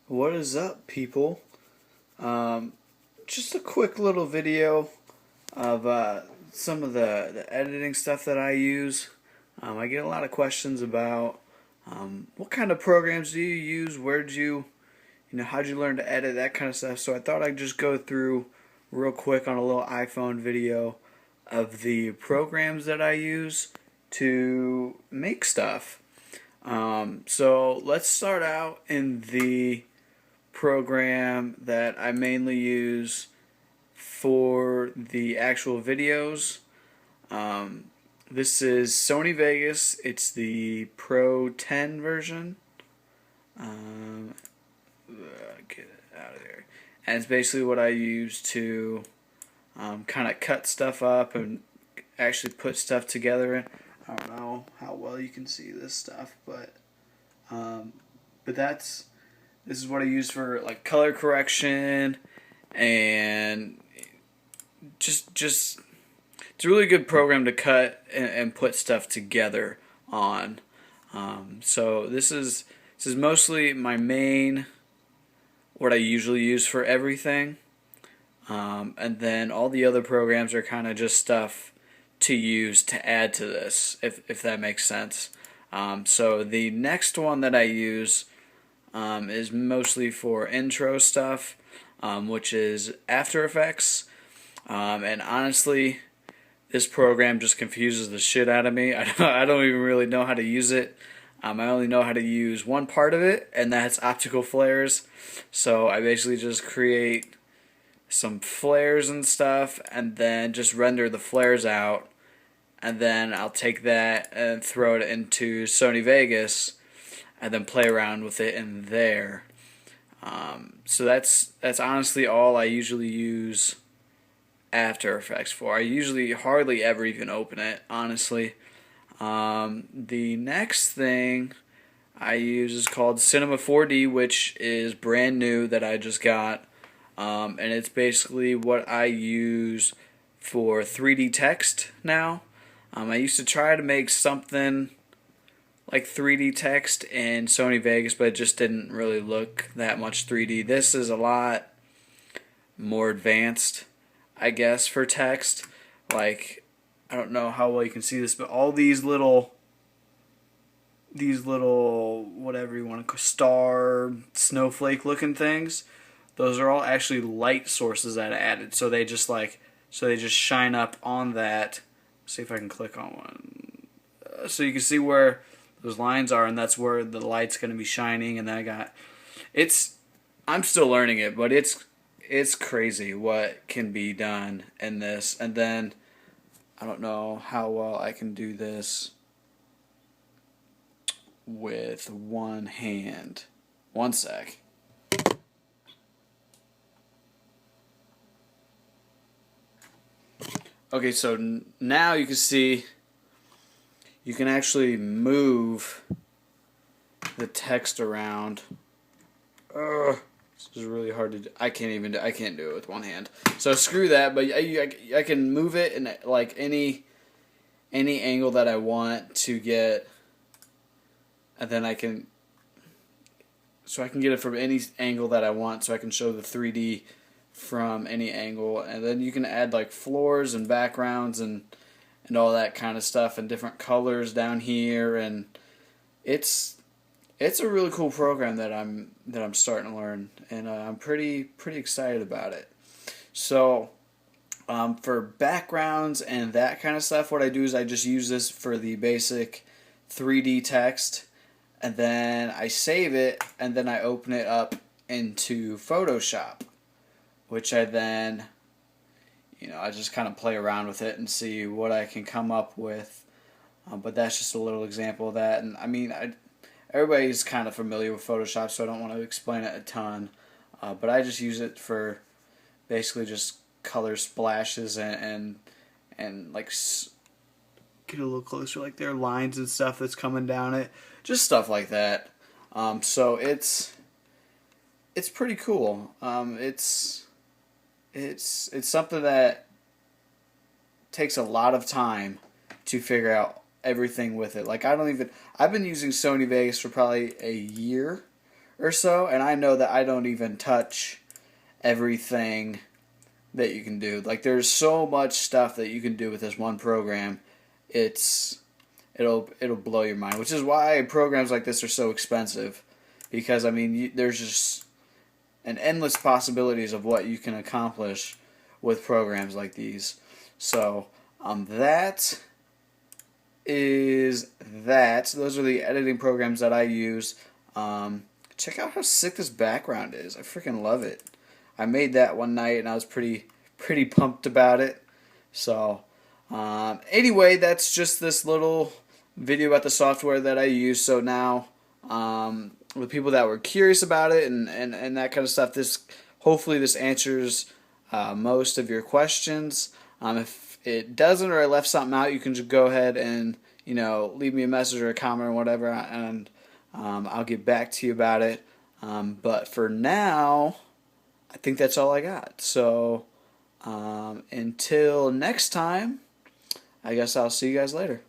What is up, people? Um, just a quick little video of some of the editing stuff that I use. I get a lot of questions about what kind of programs do you use, where'd how'd you learn to edit, that kind of stuff. So I thought I'd just go through real quick on a little iPhone video of the programs that I use to make stuff. So let's start out in the program that I mainly use for the actual videos. Um, this is Sony Vegas. It's the Pro 10 version. Get it out of there. And it's basically what I use to kind of cut stuff up and actually put stuff together. I don't know how well you can see this stuff, um, but this is what I use for like color correction and just it's a really good program to cut and put stuff together on. So this is mostly my main, what I usually use for everything, and then all the other programs are kind of just stuff to use to add to this, if that makes sense. So the next one that I use is mostly for intro stuff, which is After Effects. And honestly, this program just confuses the shit out of me. I don't even really know how to use it. I only know how to use one part of it, and that's optical flares. So I basically just create some flares and stuff, and then just render the flares out. And then I'll take that and throw it into Sony Vegas, and then play around with it in there. So that's honestly all I usually use After Effects for. I usually hardly ever even open it, honestly. The next thing I use is called Cinema 4D, which is brand new that I just got. And it's basically what I use for 3D text now. I used to try to make something like 3D text in Sony Vegas, but it just didn't really look that much 3D. This is a lot more advanced, I guess, for text. Like, I don't know how well you can see this, but all these little whatever you want to call star snowflake looking things, those are all actually light sources that I added. So they just shine up on that. See if I can click on one. So you can see where those lines are, and that's where the light's going to be shining. And then I'm still learning it, but it's crazy what can be done in this. And then I don't know how well I can do this with one hand. One sec. Okay, so now you can see you can actually move the text around. This is really hard to do. I can't do it with one hand. So screw that, but I can move it in like any angle that I want to get, and then I can get it from any angle that I want, so I can show the 3D from any angle. And then you can add like floors and backgrounds and all that kind of stuff, and different colors down here, and it's a really cool program that I'm starting to learn, and I'm pretty excited about it. So for backgrounds and that kind of stuff, what I do is I just use this for the basic 3D text, and then I save it, and then I open it up into Photoshop, which I then I just kind of play around with it and see what I can come up with. But that's just a little example of that. And I mean, everybody's kind of familiar with Photoshop, so I don't want to explain it a ton. But I just use it for basically just color splashes and like get a little closer, like there are lines and stuff that's coming down it, just stuff like that. So it's pretty cool. It's something that takes a lot of time to figure out everything with it. Like I've been using Sony Vegas for probably a year or so, and I know that I don't even touch everything that you can do. Like, there's so much stuff that you can do with this one program. It'll blow your mind, which is why programs like this are so expensive, because I mean there's just an endless possibilities of what you can accomplish with programs like these. So that is that. Those are the editing programs that I use. Check out how sick this background is. I freaking love it. I made that one night and I was pretty pumped about it. So anyway, that's just this little video about the software that I use. So now with people that were curious about it and that kind of stuff, hopefully this answers most of your questions. If it doesn't, or I left something out, you can just go ahead and leave me a message or a comment or whatever, and I'll get back to you about it. But for now, I think that's all I got. So until next time, I guess I'll see you guys later.